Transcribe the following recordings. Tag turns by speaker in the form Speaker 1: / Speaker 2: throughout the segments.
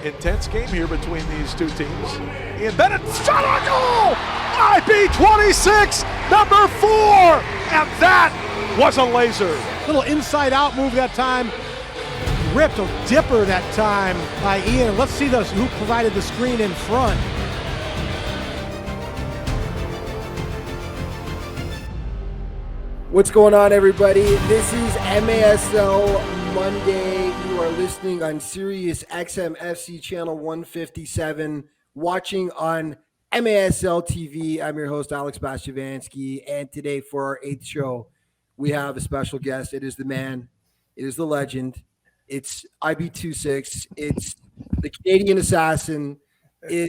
Speaker 1: intense game here between these two teams. Ian Bennett shot on goal! IB26, number 4! And that was a laser.
Speaker 2: Little inside-out move that time. Ripped a dipper that time by Ian. Let's see who provided the screen in front.
Speaker 3: What's going on, everybody? This is MASL Monday. You are listening on Sirius XM FC channel 157, watching on MASL TV. I'm your host, Alex Bastiavansky, and today for our 8th show, we have a special guest. It is the man. It is the legend. It's IB26. It's the Canadian assassin. I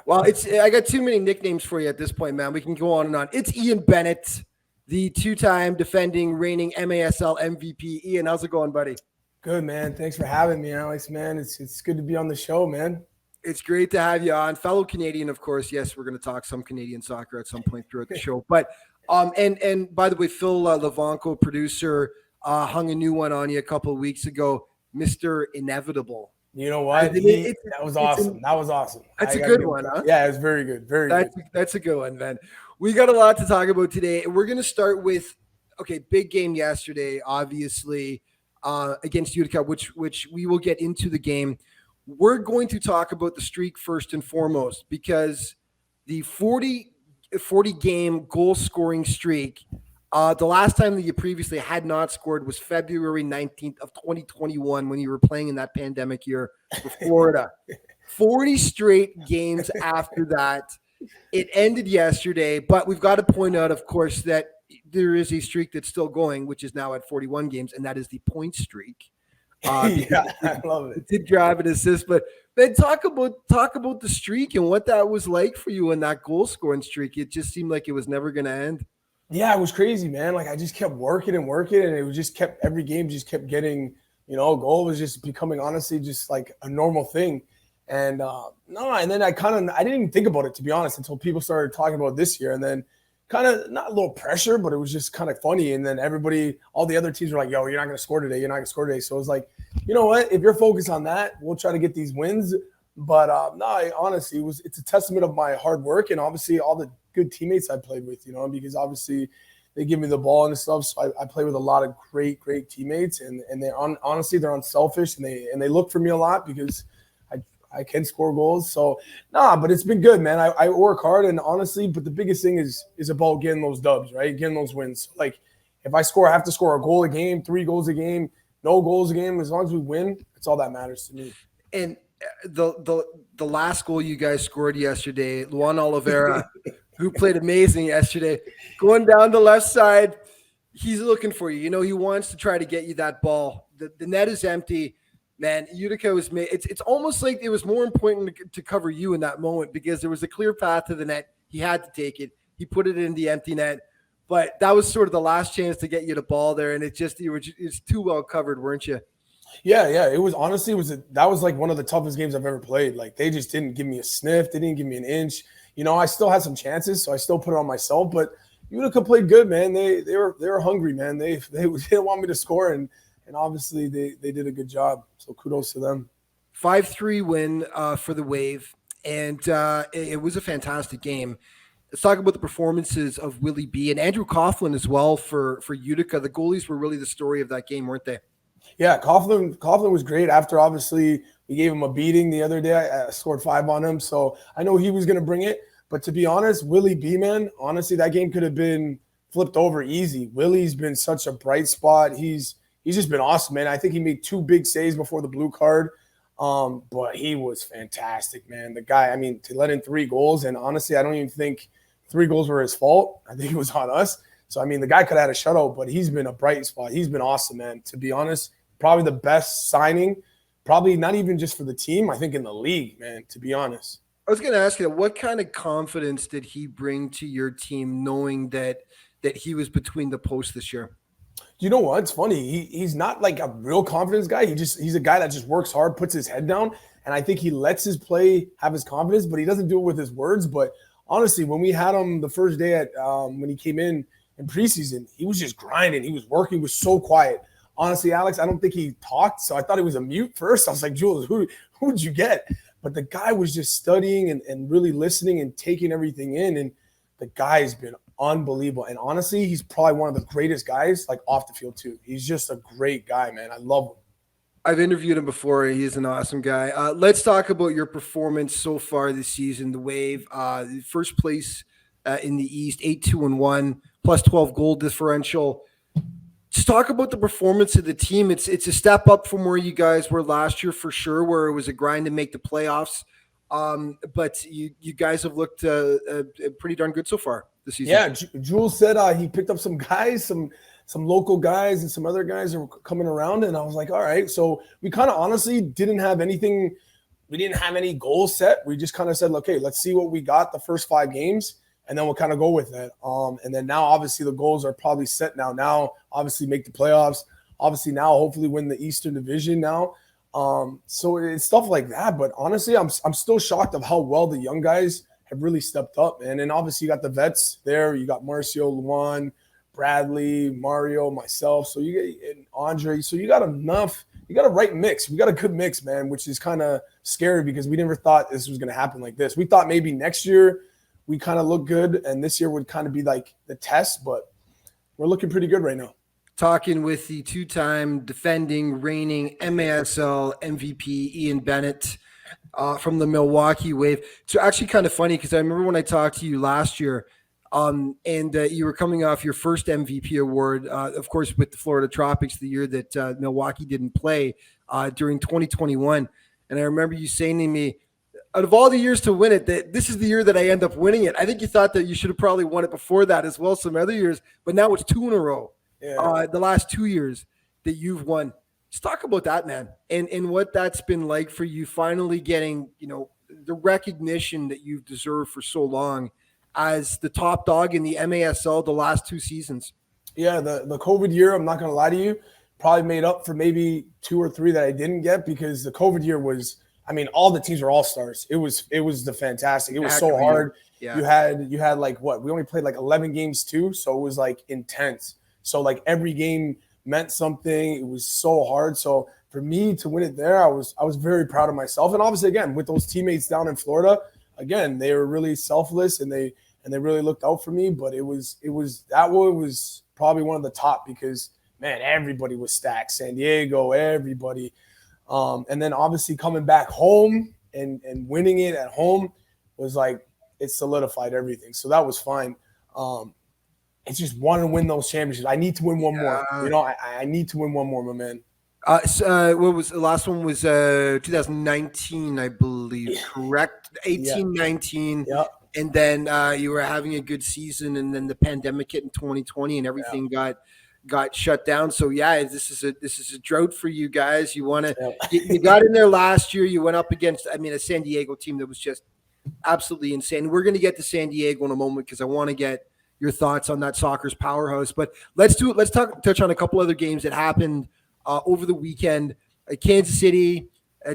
Speaker 3: got too many nicknames for you at this point, man. We can go on and on. It's Ian Bennett, the 2-time defending, reigning MASL MVP. Ian, how's it going, buddy?
Speaker 4: Good, man. Thanks for having me, Alex, man. It's good to be on the show, man.
Speaker 3: It's great to have you on. Fellow Canadian, of course. Yes, we're going to talk some Canadian soccer at some point throughout the show. But and by the way, Phil Levanco, producer, hung a new one on you a couple of weeks ago, Mr. Inevitable.
Speaker 4: You know what? That was awesome.
Speaker 3: That's a good one, huh?
Speaker 4: Yeah, it was very good.
Speaker 3: That's a good one, man. We got a lot to talk about today. We're going to start with, big game yesterday, obviously, against Utica, which we will get into the game. We're going to talk about the streak first and foremost, because the 40-game goal-scoring streak, the last time that you previously had not scored was February 19th of 2021 when you were playing in that pandemic year for Florida. 40 straight games after that. It ended yesterday, but we've got to point out, of course, that there is a streak that's still going, which is now at 41 games, and that is the point streak.
Speaker 4: Yeah, I love it.
Speaker 3: It did drive an assist, but then talk about the streak and what that was like for you in that goal scoring streak. It just seemed like it was never going to end.
Speaker 4: Yeah, it was crazy, man. Like I just kept working, and it was just every game just kept getting, a goal was just becoming honestly just like a normal thing. And and then I didn't even think about it, to be honest, until people started talking about this year. And then kind of not a little pressure, but it was just kind of funny. And then all the other teams were like, yo, you're not going to score today. You're not going to score today. So it was like, you know what? If you're focused on that, we'll try to get these wins. But honestly, it's a testament of my hard work and obviously all the good teammates I played with, because obviously they give me the ball and stuff. So I play with a lot of great teammates, and they're honestly, they're unselfish, and they look for me a lot because I can score goals. So, but it's been good, man. I work hard, and honestly, but the biggest thing is about getting those dubs, right? Getting those wins. So, like, if I have to score a goal a game, 3 goals a game, no goals a game, as long as we win, it's all that matters to me.
Speaker 3: And the last goal you guys scored yesterday, Luan Oliveira, who played amazing yesterday, going down the left side, he's looking for you. He wants to try to get you that ball. The net is empty. Man, Utica was made. It's almost like it was more important to cover you in that moment because there was a clear path to the net. He had to take it. He put it in the empty net, but that was sort of the last chance to get you the ball there. And it's too well covered, weren't you?
Speaker 4: Yeah. It was honestly that was like one of the toughest games I've ever played. Like they just didn't give me a sniff. They didn't give me an inch. I still had some chances, so I still put it on myself. But Utica played good, man. They were hungry, man. They didn't want me to score, and obviously they did a good job. So kudos to them.
Speaker 3: 5-3 win for the Wave, and it was a fantastic game. Let's talk about the performances of Willie B and Andrew Coughlin as well for Utica. The goalies were really the story of that game, weren't they?
Speaker 4: Yeah, Coughlin was great. After obviously we gave him a beating the other day, I scored 5 on him, so I know he was going to bring it. But to be honest, Willie B, man, honestly, that game could have been flipped over easy. Willie's been such a bright spot. He's just been awesome, man. I think he made 2 big saves before the blue card. But he was fantastic, man. The guy, to let in 3 goals, and honestly, I don't even think 3 goals were his fault. I think it was on us. So, the guy could have had a shutout, but he's been a bright spot. He's been awesome, man. To be honest, probably the best signing, probably not even just for the team, I think in the league, man, to be honest.
Speaker 3: I was going to ask you, what kind of confidence did he bring to your team knowing that he was between the posts this year?
Speaker 4: You know what? It's funny. He's not like a real confidence guy. He's a guy that just works hard, puts his head down, and I think he lets his play have his confidence, but he doesn't do it with his words. But honestly, when we had him the first day when he came in preseason, he was just grinding. He was working. He was so quiet. honestly, Alex, I don't think he talked. So I thought he was a mute first. I was like, Jules, who'd you get? But the guy was just studying and really listening and taking everything in. And the guy's been unbelievable. And honestly, he's probably one of the greatest guys, like off the field too. He's just a great guy, man. I love him.
Speaker 3: I've interviewed him before. He's an awesome guy. Let's talk about your performance so far this season. The Wave, first place in the East, 8-2-1, plus 12 goal differential. Let's talk about the performance of the team. It's a step up from where you guys were last year for sure, where it was a grind to make the playoffs. But you guys have looked pretty darn good so far this season.
Speaker 4: Yeah, Jules said he picked up some guys, some local guys and some other guys that were coming around. And I was like, all right. So we kind of honestly didn't have anything. We didn't have any goals set. We just kind of said, okay, let's see what we got the first 5 games. And then we'll kind of go with it. And then now, obviously, the goals are probably set now. Now, obviously, make the playoffs. Obviously, now, hopefully, win the Eastern Division now. So it's stuff like that. But honestly, I'm still shocked of how well the young guys have really stepped up. And then, obviously, you got the vets there. You got Marcio, Luan, Bradley, Mario, myself. So you get and Andre. So you got enough. You got a right mix. We got a good mix, man, which is kind of scary because we never thought this was going to happen like this. We thought maybe next year we kind of look good, and this year would kind of be like the test, but we're looking pretty good right now.
Speaker 3: Talking with the 2-time defending, reigning MASL MVP Ian Bennett from the Milwaukee Wave. So actually kind of funny because I remember when I talked to you last year, and you were coming off your first MVP award, of course, with the Florida Tropics, the year that Milwaukee didn't play during 2021. And I remember you saying to me, out of all the years to win it, that this is the year that I end up winning it. I think you thought that you should have probably won it before that as well, some other years, but now it's 2 in a row.
Speaker 4: Yeah.
Speaker 3: The last 2 years that you've won. Let's talk about that, man, and what that's been like for you finally getting, the recognition that you've deserved for so long as the top dog in the MASL the last 2 seasons.
Speaker 4: Yeah, the COVID year, I'm not going to lie to you, probably made up for maybe 2 or 3 that I didn't get because the COVID year was, all the teams were all-stars. It was the fantastic. It was so hard. Yeah. You had like what? We only played like 11 games too, so it was like intense. So like every game meant something. It was so hard. So for me to win it there, I was very proud of myself. And obviously, again, with those teammates down in Florida, again, they were really selfless and they really looked out for me. But that one was probably one of the top because man, everybody was stacked. San Diego, everybody. And then obviously coming back home and winning it at home was like it solidified everything. So that was fine. It's just want to win those championships. I need to win one more. I need to win one more, my man.
Speaker 3: What was the last one? Was 2019, I believe. Correct? 18-19.
Speaker 4: Yeah.
Speaker 3: And then you were having a good season, and then the pandemic hit in 2020, and everything got shut down. So this is a drought for you guys. You want to you got in there last year. You went up against a San Diego team that was just absolutely insane. We're going to get to San Diego in a moment because I want to get your thoughts on that soccer's powerhouse. But let's touch on a couple other games that happened over the weekend. Kansas City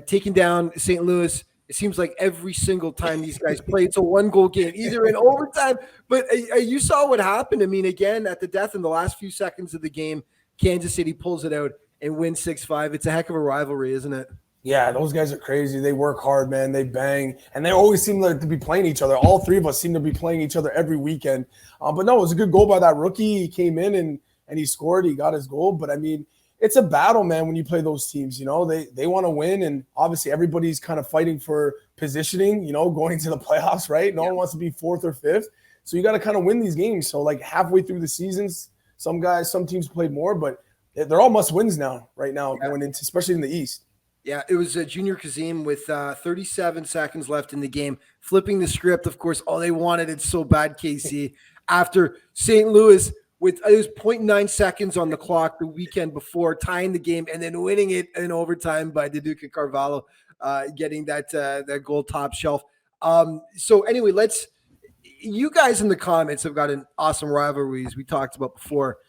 Speaker 3: taking down St. Louis. It seems like every single time these guys play, it's a 1-goal game, either in overtime. But you saw what happened. Again, at the death in the last few seconds of the game, Kansas City pulls it out and wins 6-5. It's a heck of a rivalry, isn't it?
Speaker 4: Yeah, those guys are crazy. They work hard, man. They bang. And they always seem to be playing each other. All 3 of us seem to be playing each other every weekend. But no, it was a good goal by that rookie. He came in and he scored. He got his goal. But, it's a battle, man, when you play those teams. They want to win. And obviously everybody's kind of fighting for positioning, going to the playoffs, right? No one wants to be 4th or 5th. So you got to kind of win these games. So, like, halfway through the seasons, some teams played more. But they're all must-wins now, right now, going into, especially in the East.
Speaker 3: Yeah, it was Junior Kazim with 37 seconds left in the game, flipping the script. Of course, they wanted it so bad, KC, after St. Louis with it was 0.9 seconds on the clock the weekend before, tying the game and then winning it in overtime by Utica Carvalho, getting that goal top shelf. So anyway, you guys in the comments have got an awesome rivalry as we talked about before,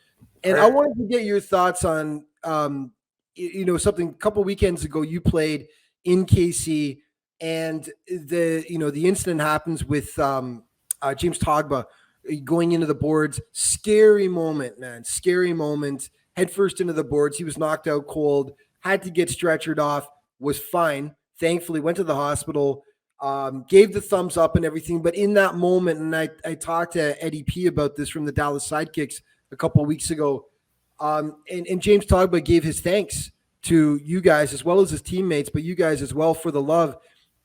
Speaker 3: and I wanted to get your thoughts on something. A couple weekends ago you played in KC, and the incident happens with James Togba going into the boards. Scary moment, man. Scary moment. headfirst into the boards. He was knocked out cold, had to get stretchered off, was fine. Thankfully, went to the hospital, gave the thumbs up and everything. But in that moment, and I talked to Eddie P about this from the Dallas Sidekicks a couple of weeks ago, and James Togba gave his thanks to you guys as well as his teammates, but you guys as well for the love.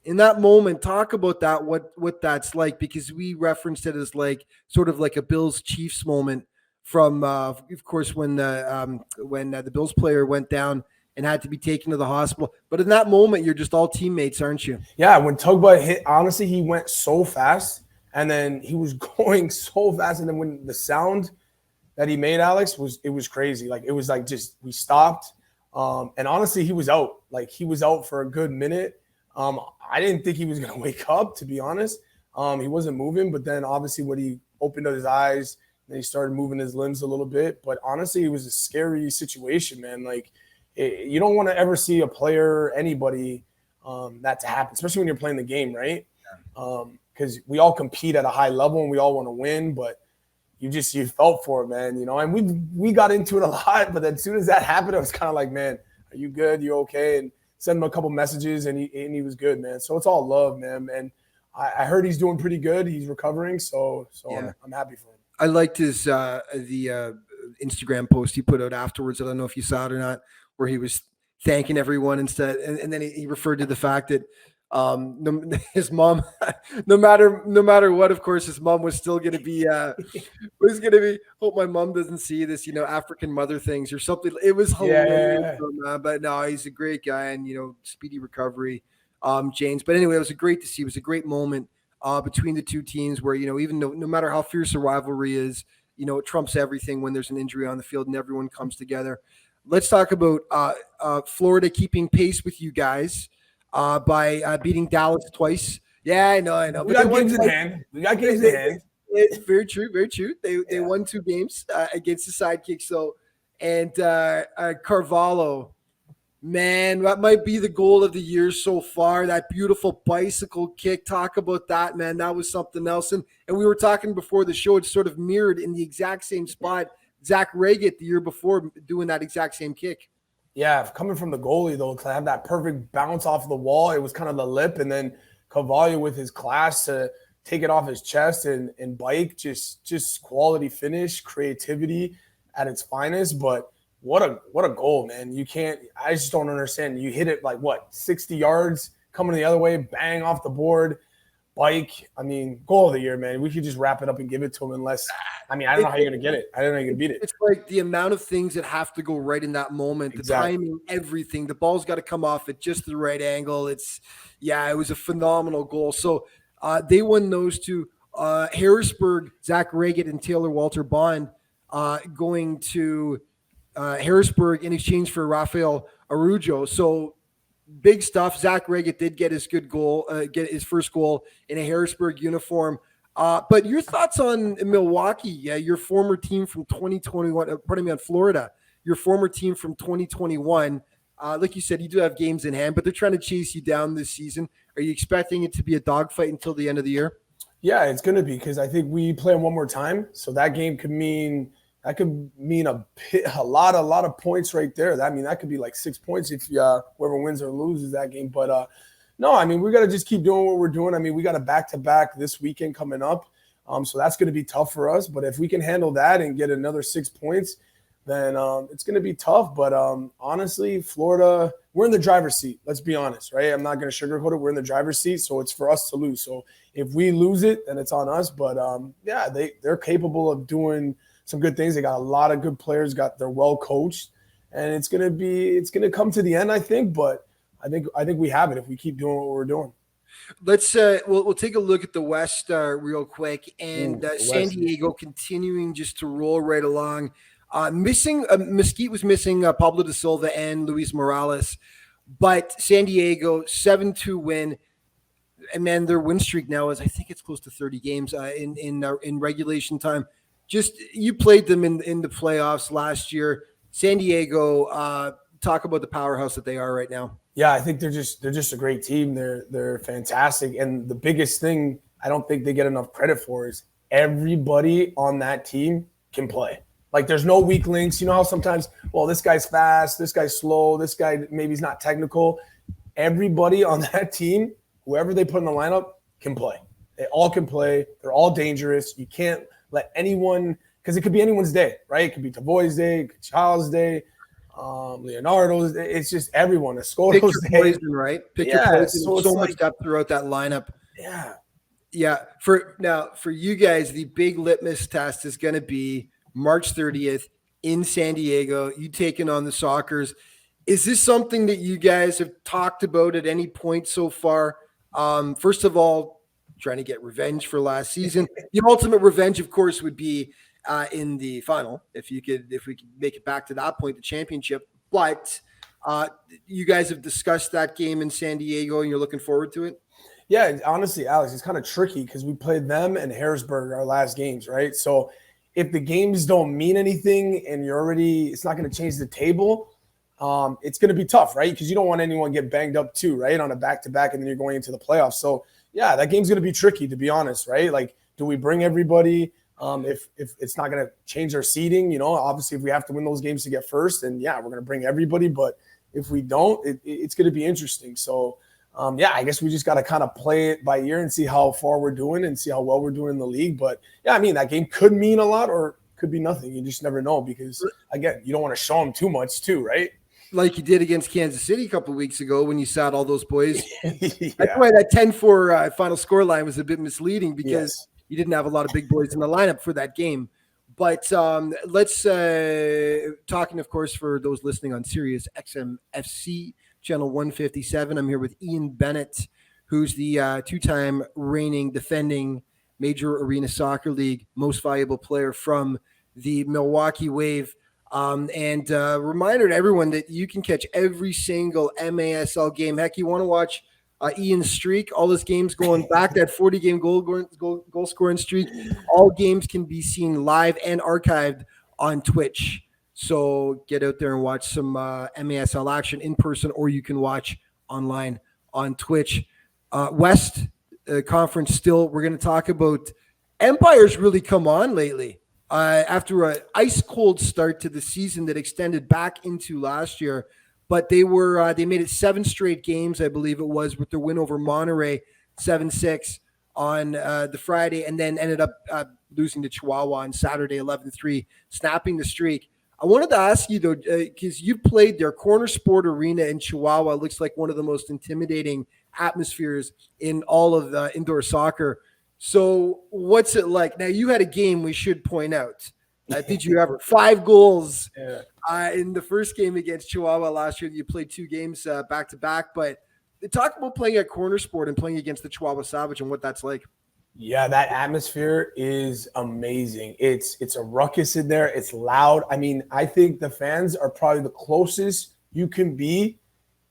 Speaker 3: In that moment, talk about that, what that's like, because we referenced it as like sort of like a Bills Chiefs moment from, of course, when the Bills player went down and had to be taken to the hospital. But in that moment, you're just all teammates, aren't you?
Speaker 4: Yeah, when Togba hit, honestly, he went so fast, and then he was going so fast, and then when the sound that he made, Alex, it was crazy. Like, it was like just we stopped. And honestly, he was out. Like, he was out for a good minute. I didn't think he was going to wake up, to be honest. He wasn't moving, but then obviously when he opened up his eyes, then he started moving his limbs a little bit. But honestly, it was a scary situation, man. Like, you don't want to ever see a player, anybody, that to happen, especially when you're playing the game, right? Because we all compete at a high level and we all want to win, but you felt for it, man, and we got into it a lot, but then as soon as that happened, I was kind of like, man, are you good? You okay? And sent him a couple messages, and he was good, man. So it's all love, man. And I heard he's doing pretty good. He's recovering, so yeah. I'm happy for him.
Speaker 3: I liked his the Instagram post he put out afterwards. I don't know if you saw it or not, where he was thanking everyone instead, and then he referred to the fact that his mom, no matter what, of course, his mom was still going to be hope my mom doesn't see this, African mother things or something. It was hilarious. Yeah. But no, he's a great guy, and speedy recovery, James. But anyway, it was great to see. It was a great moment between the two teams where, even no matter how fierce a rivalry is, it trumps everything when there's an injury on the field and everyone comes together. Let's talk about Florida keeping pace with you guys by beating Dallas twice. Yeah, I know.
Speaker 4: We got games in hand.
Speaker 3: It's very true, very true. They won 2 games against the Sidekicks. So, and Carvalho, man, that might be the goal of the year so far. That beautiful bicycle kick. Talk about that, man. That was something else. And we were talking before the show. It's sort of mirrored in the exact same spot. Zach Reagott the year before doing that exact same kick.
Speaker 4: Yeah, coming from the goalie, though, to have that perfect bounce off the wall, it was kind of the lip, and then Carvalho with his class to take it off his chest and bike, just quality finish, creativity at its finest. But what a goal, man. I just don't understand. You hit it like, 60 yards, coming the other way, bang off the board, bike. I mean, goal of the year, man. We could just wrap it up and give it to him unless – I don't know how you're going to get it. I don't know how you're going to beat it.
Speaker 3: It's like the amount of things that have to go right in that moment, exactly. The timing, everything. The ball's got to come off at just the right angle. It was a phenomenal goal. So they won those 2. Harrisburg, Zach Reagott and Taylor Walter Bond going to Harrisburg in exchange for Rafael Arujo. So big stuff. Zach Reagott did get his get his first goal in a Harrisburg uniform. But your thoughts on Milwaukee, your former team from 2021, on Florida, your former team from 2021. Like you said, you do have games in hand, but they're trying to chase you down this season. Are you expecting it to be a dogfight until the end of the year?
Speaker 4: Yeah, it's going to be, because I think we play them one more time. So that game could mean a lot of points right there. That could be like 6 points if whoever wins or loses that game. But no, we got to just keep doing what we're doing. We got a back-to-back this weekend coming up. So that's going to be tough for us. But if we can handle that and get another 6 points, then it's going to be tough. But honestly, Florida, we're in the driver's seat. Let's be honest, right? I'm not going to sugarcoat it. We're in the driver's seat, so it's for us to lose. So if we lose it, then it's on us. But, they're capable of doing some good things. They got a lot of good players. They're well coached. And it's going to come to the end, I think. But I think we have it if we keep doing what we're doing.
Speaker 3: Let's we'll take a look at the West real quick, and San Diego continuing just to roll right along. Mesquite was missing Pablo da Silva and Luis Morales, but San Diego 7-2 win, and man, their win streak now is, I think it's close to 30 games in regulation time. Just, you played them in the playoffs last year. San Diego, talk about the powerhouse that they are right now.
Speaker 4: Yeah, I think they're just a great team. They're fantastic. And the biggest thing I don't think they get enough credit for is everybody on that team can play. Like there's no weak links. You know how sometimes, well, this guy's fast, this guy's slow, this guy maybe he's not technical. Everybody on that team, whoever they put in the lineup, can play. They all can play. They're all dangerous. You can't let anyone, because it could be anyone's day, right? It could be Tavoy's day, it could be Child's day, Leonardo's day. It's just everyone. Escoto's day.
Speaker 3: Poison, right? Pick your poison. So much depth throughout that lineup.
Speaker 4: Yeah.
Speaker 3: Yeah. For you guys, the big litmus test is going to be March 30th in San Diego. You taking on the Sockers. Is this something that you guys have talked about at any point so far? First of all, trying to get revenge for last season. The ultimate revenge, of course, would be in the final, if we could make it back to that point, the championship. But you guys have discussed that game in San Diego, and you're looking forward to it?
Speaker 4: Yeah, honestly, Alex, it's kind of tricky because we played them and Harrisburg our last games, right? So if the games don't mean anything and it's not going to change the table, it's going to be tough, right? Because you don't want anyone to get banged up too, right? On a back-to-back, and then you're going into the playoffs. So, yeah, that game's going to be tricky, to be honest, right? Like, do we bring everybody if it's not going to change our seeding? You know, obviously, if we have to win those games to get first, then, yeah, we're going to bring everybody. But if we don't, it's going to be interesting. So, yeah, I guess we just got to kind of play it by ear and see how far we're doing and see how well we're doing in the league. But, yeah, I mean, that game could mean a lot or could be nothing. You just never know because, again, you don't want to show them too much too, right?
Speaker 3: Like you did against Kansas City a couple of weeks ago when you sat all those boys.
Speaker 4: Yeah.
Speaker 3: That's why that 10-4 final score line was a bit misleading because you didn't have a lot of big boys in the lineup for that game. But let's talking, of course, for those listening on Sirius XM FC channel 157. I'm here with Ian Bennett, who's the two-time reigning defending Major Arena Soccer League most valuable player from the Milwaukee Wave. And reminder to everyone that you can catch every single MASL game. Heck, you want to watch Ian's streak, all his games going back, that 40-game goal scoring streak. All games can be seen live and archived on Twitch. So get out there and watch some MASL action in person, or you can watch online on Twitch. West Conference still, we're going to talk about Empire's really come on lately. After an ice-cold start to the season that extended back into last year. But they made it 7 straight games, I believe it was, with their win over Monterey, 7-6 on the Friday, and then ended up losing to Chihuahua on Saturday, 11-3, snapping the streak. I wanted to ask you, though, because you played their Corner Sport Arena in Chihuahua. It looks like one of the most intimidating atmospheres in all of indoor soccer. So what's it like? Now, you had a game we should point out. Did you ever? 5 goals in the first game against Chihuahua last year. You played 2 games back-to-back. But talk about playing at Corner Sport and playing against the Chihuahua Savage and what that's like.
Speaker 4: Yeah, that atmosphere is amazing. It's a ruckus in there. It's loud. I mean, I think the fans are probably the closest you can be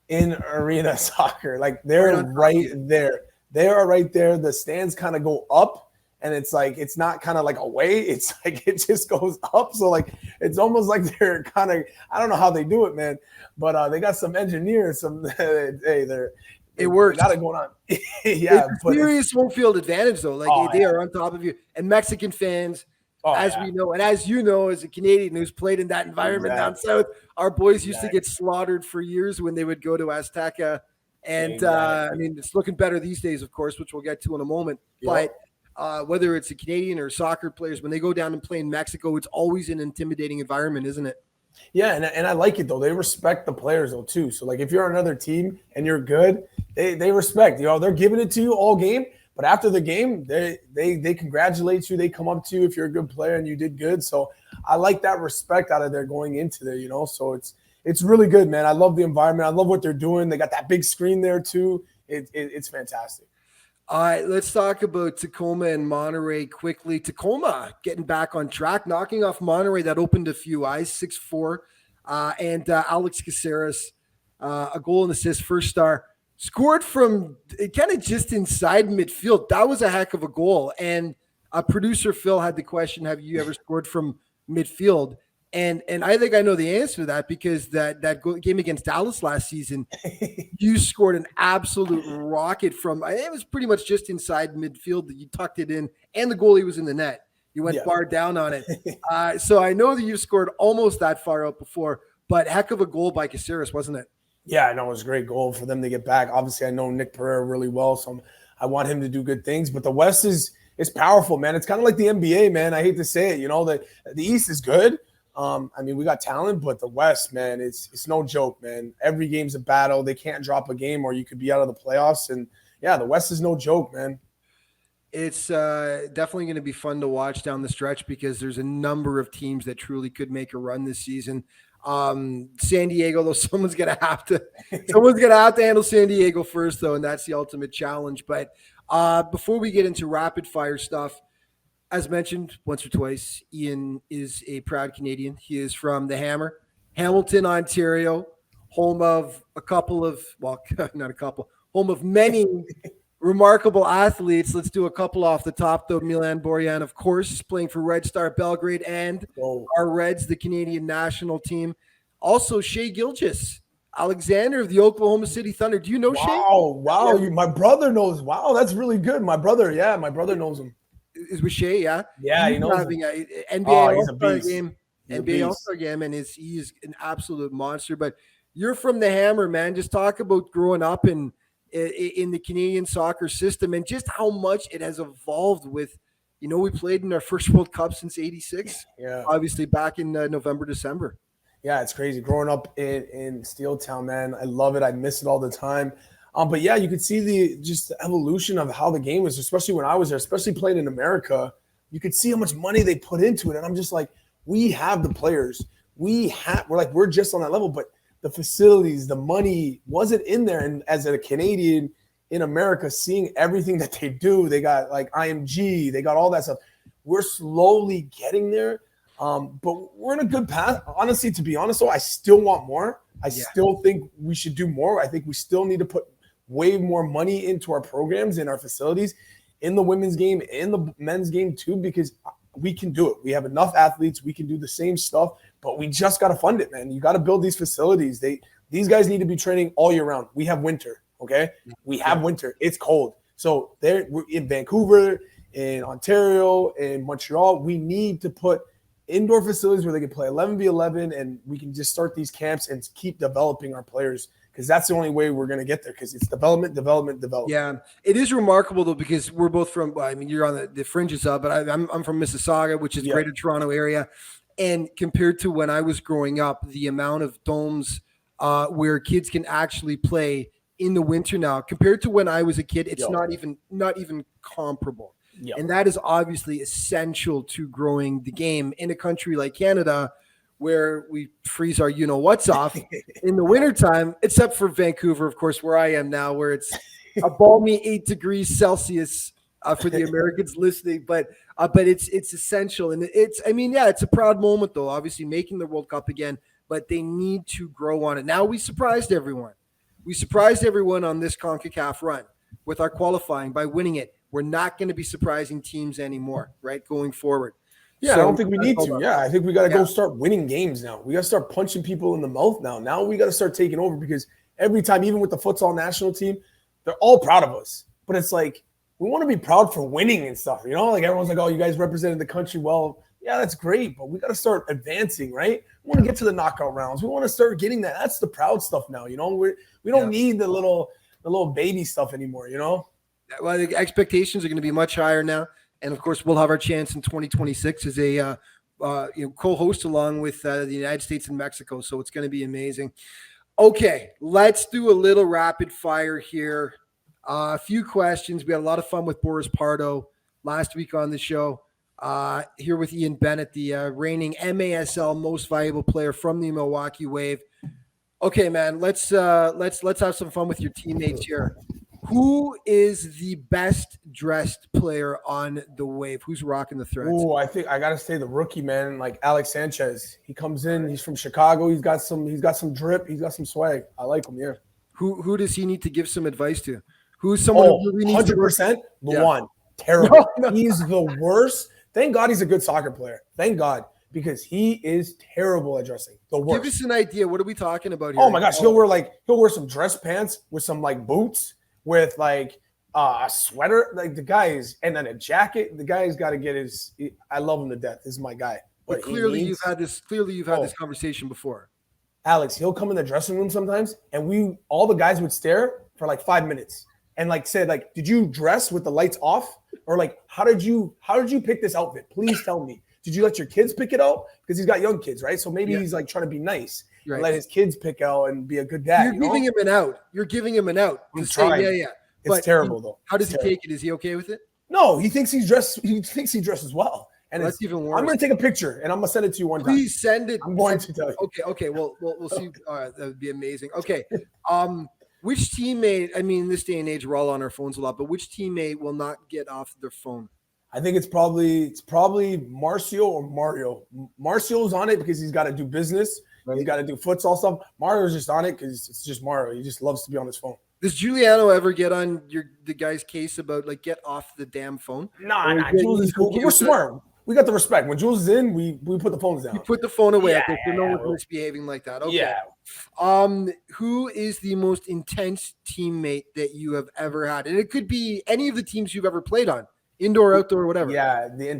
Speaker 4: in arena soccer. Like, they're right there. They are right there. The stands kind of go up, and it's like it's not kind of like away. It's like it just goes up. So like it's almost like they're kind of, I don't know how they do it, man. But they got some engineers. It works. Got it going on. Yeah,
Speaker 3: it's a serious home field advantage though. Like they are on top of you, and Mexican fans. We know, and as you know, as a Canadian who's played in that environment down south, our boys used to get slaughtered for years when they would go to Azteca. And I mean, it's looking better these days, of course, which we'll get to in a moment. Yep. But whether it's a Canadian or soccer players, when they go down and play in Mexico, it's always an intimidating environment, isn't it?
Speaker 4: Yeah, and I like it, though. They respect the players, though, too. So, like, if you're on another team and you're good, they respect. You know, they're giving it to you all game. But after the game, they congratulate you. They come up to you if you're a good player and you did good. So I like that respect out of there going into there, you know. So it's really good, man. I love the environment. I love what they're doing. They got that big screen there, too. It's fantastic.
Speaker 3: All right, let's talk about Tacoma and Monterey quickly. Tacoma getting back on track, knocking off Monterey. That opened a few eyes, 6-4. And Alex Caceres, a goal and assist, first star, scored from kind of just inside midfield. That was a heck of a goal. And producer Phil had the question, have you ever scored from midfield? And I think I know the answer to that because that game against Dallas last season, you scored an absolute rocket from, it was pretty much just inside midfield that you tucked it in, and the goalie was in the net. You went
Speaker 4: Yeah.
Speaker 3: bar down on it. So I know that you've scored almost that far out before, but heck of a goal by Caceres, wasn't it?
Speaker 4: Yeah, I know it was a great goal for them to get back. Obviously, I know Nick Pereira really well, so I want him to do good things. But the West is powerful, man. It's kind of like the NBA, man. I hate to say it. You know, the East is good. I mean, we got talent, but the West, man, it's no joke, man. Every game's a battle. They can't drop a game or you could be out of the playoffs. And, yeah, the West is no joke, man.
Speaker 3: It's definitely going to be fun to watch down the stretch because there's a number of teams that truly could make a run this season. San Diego, though, someone's going to have to handle San Diego first, though, and that's the ultimate challenge. But before we get into rapid fire stuff, as mentioned once or twice, Ian is a proud Canadian. He is from the Hammer, Hamilton, Ontario, home of home of many remarkable athletes. Let's do a couple off the top, though. Milan Borjan, of course, playing for Red Star Belgrade and our Reds, the Canadian national team. Also, Shea Gilgeous, Alexander of the Oklahoma City Thunder. Do you know Shea?
Speaker 4: Wow. My brother knows. Wow, that's really good. My brother knows him.
Speaker 3: Is with Shea, yeah?
Speaker 4: Yeah, he knows
Speaker 3: having
Speaker 4: him.
Speaker 3: an NBA
Speaker 4: All-Star
Speaker 3: All-Star game, and he is an absolute monster. But you're from the Hammer, man. Just talk about growing up in the Canadian soccer system and just how much it has evolved with, we played in our first World Cup since '86.
Speaker 4: Yeah.
Speaker 3: Obviously back in November, December.
Speaker 4: Yeah, it's crazy. Growing up in Steeltown, man, I love it. I miss it all the time. But yeah, you could see the evolution of how the game was, especially when I was there, especially playing in America. You could see how much money they put into it. And I'm just like, we have the players. We're just on that level, but the facilities, the money wasn't in there. And as a Canadian in America, seeing everything that they do, they got like IMG, they got all that stuff. We're slowly getting there. But we're in a good path. Honestly, to be honest, though, I still want more. I still think we should do more. I think we still need to put way more money into our programs and our facilities in the women's game, in the men's game too, because we can do it. We have enough athletes. We can do the same stuff, but we just got to fund it, man. You got to build these facilities. These guys need to be training all year round. We have winter, okay? We have winter. It's cold. So we're in Vancouver, in Ontario, in Montreal. We need to put indoor facilities where they can play 11v11 and we can just start these camps and keep developing our players, because that's the only way we're going to get there, because it's development.
Speaker 3: Yeah, it is remarkable, though, because we're both from, you're on the fringes of, but I'm from Mississauga, which is Greater Toronto area. And compared to when I was growing up, the amount of domes where kids can actually play in the winter now, compared to when I was a kid, it's not even comparable. Yep. And that is obviously essential to growing the game in a country like Canada, where we freeze our you-know-what's off in the wintertime, except for Vancouver, of course, where I am now, where it's a balmy 8 degrees Celsius for the Americans listening. But it's essential. And it's a proud moment, though, obviously making the World Cup again, but they need to grow on it. Now we surprised everyone. We surprised everyone on this CONCACAF run with our qualifying by winning it. We're not going to be surprising teams anymore, right, going forward.
Speaker 4: Yeah, so I don't think we need to. Yeah, I think we got to go start winning games now. We got to start punching people in the mouth now. Now we got to start taking over, because every time, even with the futsal national team, they're all proud of us. But it's like, we want to be proud for winning and stuff, Like everyone's like, oh, you guys represented the country well. Yeah, that's great, but we got to start advancing, right? We want to get to the knockout rounds. We want to start getting that. That's the proud stuff now, We don't need the little baby stuff anymore,
Speaker 3: Well, the expectations are going to be much higher now. And, of course, we'll have our chance in 2026 as a co-host along with the United States and Mexico. So it's going to be amazing. Okay, let's do a little rapid fire here. A few questions. We had a lot of fun with Boris Pardo last week on the show. Here with Ian Bennett, the reigning MASL most valuable player from the Milwaukee Wave. Okay, man, let's have some fun with your teammates here. Who is the best dressed player on the Wave? Who's rocking the threads?
Speaker 4: Oh, I think I gotta say the rookie, man, like Alex Sanchez. He comes in. He's from Chicago. He's got some drip. He's got some swag. I like him. Yeah.
Speaker 3: Who does he need to give some advice to? Who's someone who really needs
Speaker 4: 100%? Luan. Terrible. No. He's the worst. Thank God he's a good soccer player. Thank God, because he is terrible at dressing. The worst.
Speaker 3: Give us an idea. What are we talking about here?
Speaker 4: Oh my gosh, he'll wear some dress pants with some like boots, with like a sweater, like the guy is, and then a jacket. The guy's got to get his. I love him to death. This is my guy.
Speaker 3: But clearly you've had this conversation before.
Speaker 4: Alex, he'll come in the dressing room sometimes, and all the guys would stare for like 5 minutes and like said, like, did you dress with the lights off? Or like, how did you pick this outfit? Please tell me. Did you let your kids pick it out? Because he's got young kids, right? So maybe he's like trying to be nice. Right. And let his kids pick out and be a good dad.
Speaker 3: You're giving him an out. You're giving him an out.
Speaker 4: I'm trying. It's terrible though.
Speaker 3: How does he take it? Is he okay with it?
Speaker 4: No, he thinks he dresses well. And
Speaker 3: that's even worse.
Speaker 4: I'm going to take a picture and I'm going to send it to you one time.
Speaker 3: Please send it.
Speaker 4: I'm going to tell you.
Speaker 3: Okay. We'll see. All right, that would be amazing. Okay. Which teammate? I mean, in this day and age, we're all on our phones a lot, but which teammate will not get off their phone?
Speaker 4: I think it's probably Marcio or Mario. Marcio's on it because he's got to do business. Right. He's got to do futsal stuff. Mario's just on it because it's just Mario. He just loves to be on his phone.
Speaker 3: Does Giuliano ever get on the guy's case about like get off the damn phone?
Speaker 4: Nah. Jules is cool. We're smart. We got the respect. When Jules is in, we put the phones down.
Speaker 3: You put the phone away. Yeah, no one's misbehaving like that. Okay.
Speaker 4: Yeah.
Speaker 3: Who is the most intense teammate that you have ever had? And it could be any of the teams you've ever played on, indoor, outdoor, whatever.
Speaker 4: Yeah, the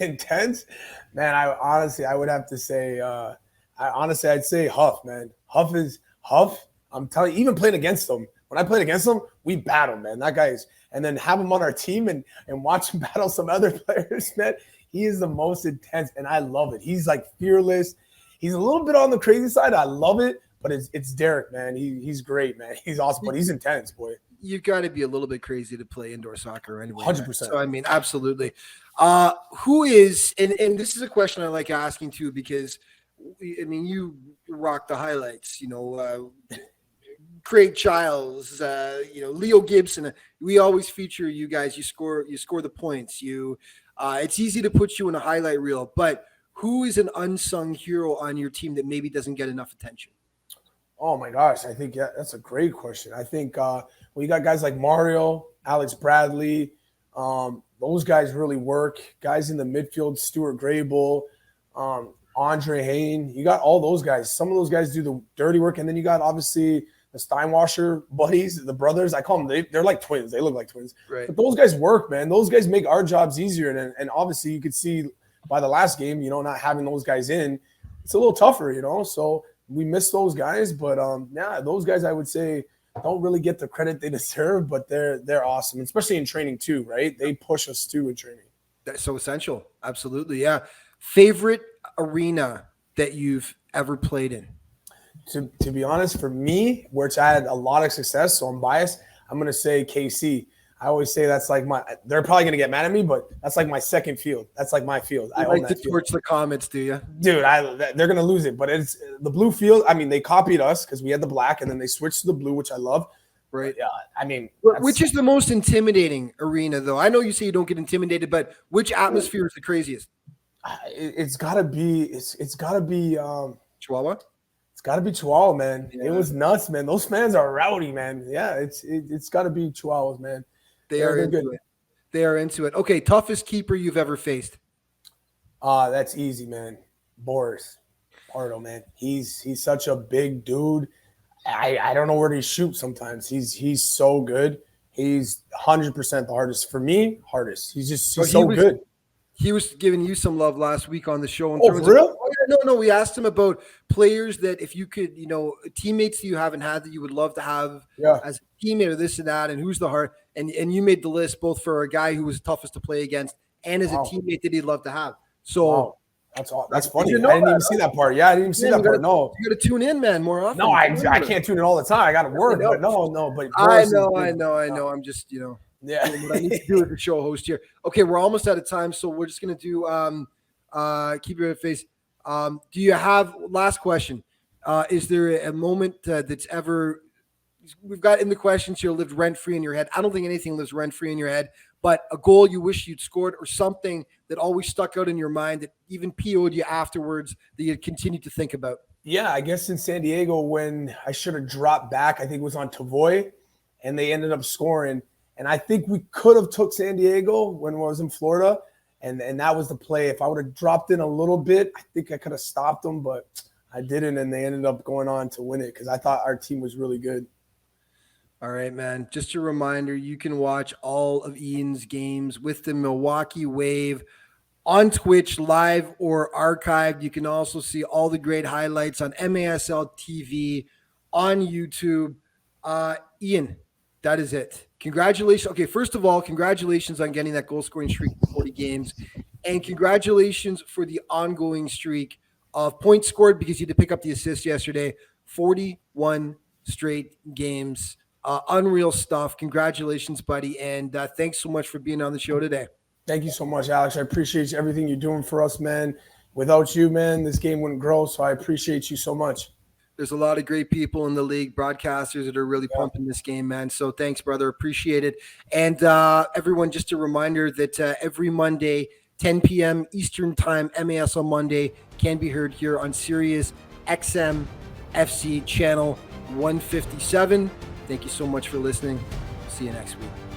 Speaker 4: intense, man. I would have to say. I'd say Huff, man. Huff. I'm telling you, even playing against him. When I played against him, we battled, man. That guy is, and then have him on our team and watch him battle some other players, man. He is the most intense, and I love it. He's like fearless. He's a little bit on the crazy side. I love it, but it's Derek, man. He's great, man. He's awesome, but he's intense, boy.
Speaker 3: You've got to be a little bit crazy to play indoor soccer anyway.
Speaker 4: 100%.
Speaker 3: So, I mean, absolutely. Who is, and this is a question I like asking too, because, I mean, you rock the highlights, Craig Childs, Leo Gibson. We always feature you guys. You score the points. It's easy to put you in a highlight reel, but who is an unsung hero on your team that maybe doesn't get enough attention?
Speaker 4: Oh my gosh, I think that's a great question. I think we got guys like Mario, Alex Bradley. Those guys really work. Guys in the midfield, Stuart Grable, Andre Hayne. You got all those guys. Some of those guys do the dirty work, and then you got obviously the Steinwasser buddies, the brothers. I call them, they're like twins. They look like twins. Right. But those guys work, man. Those guys make our jobs easier. And obviously you could see by the last game, not having those guys in, it's a little tougher, So we miss those guys. But, those guys I would say don't really get the credit they deserve, but they're awesome, especially in training too, right? They push us too in training.
Speaker 3: That's so essential. Absolutely, yeah. Favorite arena that you've ever played in?
Speaker 4: To be honest, for me, which I had a lot of success, so I'm biased, I'm going to say KC. I always say that's like they're probably going to get mad at me, but that's like my second field. That's like my field. I
Speaker 3: like to torch the comments, do you?
Speaker 4: Dude, they're going to lose it, but it's the blue field. I mean, they copied us because we had the black, and then they switched to the blue, which I love.
Speaker 3: Right.
Speaker 4: Yeah. I mean,
Speaker 3: which is the most intimidating arena, though? I know you say you don't get intimidated, but which atmosphere is the craziest?
Speaker 4: It's got to be
Speaker 3: Chihuahua?
Speaker 4: It's got to be Chihuahua, man. Yeah. It was nuts, man. Those fans are rowdy, man. Yeah, it's got to be Chihuahuas, man.
Speaker 3: They're into it. They are into it. Okay, toughest keeper you've ever faced?
Speaker 4: That's easy, man. Boris Pardo, man. He's such a big dude. I don't know where to shoot sometimes. He's so good. He's 100% the hardest. For me, hardest. He's so good.
Speaker 3: He was giving you some love last week on the show.
Speaker 4: Oh, for real?
Speaker 3: No. We asked him about players that if you could, teammates that you haven't had that you would love to have as a teammate or this and that, and who's the hard. And you made the list both for a guy who was toughest to play against and as a teammate that he'd love to have. So
Speaker 4: that's funny. I didn't even see that part. Yeah, I didn't even see that part. No,
Speaker 3: you got to tune in, man, more often.
Speaker 4: No, I can't tune in all the time. I got to work. But no. But
Speaker 3: I know. I'm just doing what I need to do as a show host here. Okay, we're almost out of time, so we're just gonna do keep your face. Do you have last question? Is there a moment that's ever we've got in the questions here lived rent free in your head? I don't think anything lives rent free in your head, but a goal you wish you'd scored or something that always stuck out in your mind that even PO'd you afterwards that you continued to think about.
Speaker 4: Yeah, I guess in San Diego when I should have dropped back, I think it was on Tavoy, and they ended up scoring. And I think we could have took San Diego when I was in Florida, and that was the play. If I would have dropped in a little bit, I think I could have stopped them, but I didn't, and they ended up going on to win it because I thought our team was really good.
Speaker 3: All right, man. Just a reminder, you can watch all of Ian's games with the Milwaukee Wave on Twitch, live or archived. You can also see all the great highlights on MASL TV, on YouTube. Ian, that is it. Congratulations. Okay, first of all, congratulations on getting that goal-scoring streak for 40 games. And congratulations for the ongoing streak of points scored, because you had to pick up the assist yesterday. 41 straight games. Unreal stuff. Congratulations, buddy. And thanks so much for being on the show today.
Speaker 4: Thank you so much, Alex. I appreciate everything you're doing for us, man. Without you, man, this game wouldn't grow. So I appreciate you so much.
Speaker 3: There's a lot of great people in the league, broadcasters that are really pumping this game, man. So thanks, brother. Appreciate it. And everyone, just a reminder that every Monday, 10 p.m. Eastern Time, MASL Monday can be heard here on Sirius XM FC channel 157. Thank you so much for listening. See you next week.